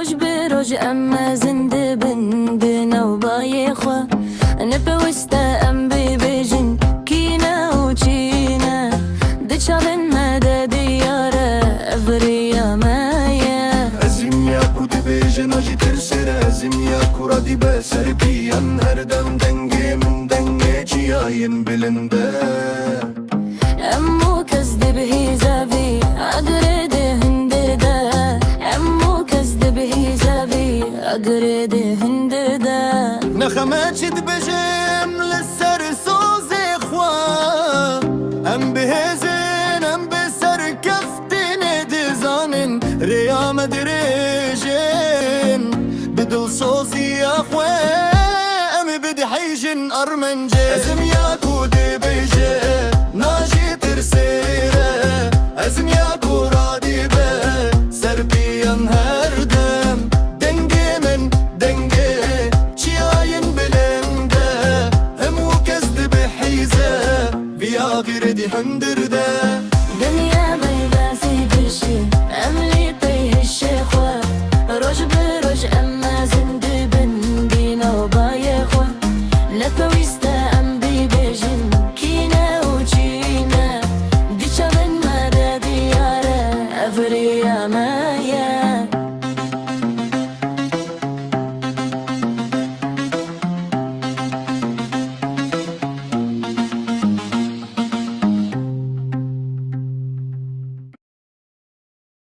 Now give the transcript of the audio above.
روج بروج اما زند بن بنوباي خوا نبوستا ام بيجن كينا وچينا دچالن مدى ديارة افريا مايا ازم ياكو دبيجن اجي ترسر ازم ياكو رادي بسر بيان هردم دنگي من دنگي چياين بلنده امو كزد بهي زابي اقرد هند دا امو كزد بهي زابي اقرد هند دا نخماتش دبجم للسر سوزي خوا ام بهزن ام بسر كفتن دزانن ريا مدريجن بدل سوزي اخوا ام بدي حيجن ارمنجي ازم ياكو دبجن ناجي ترسيره ازم ياكو رادي به سربيان هردم دنگي من دنگي چياين بلنده همو كزد بحيزه بيا غير دي هندرده دنيا بيباسي بشي املي طيه الشيخوة روج بروج اما زند بن بنوباي خوا لبويستا ام بيجن كينا وچينا ديچالن مدى ديارة افريا مايا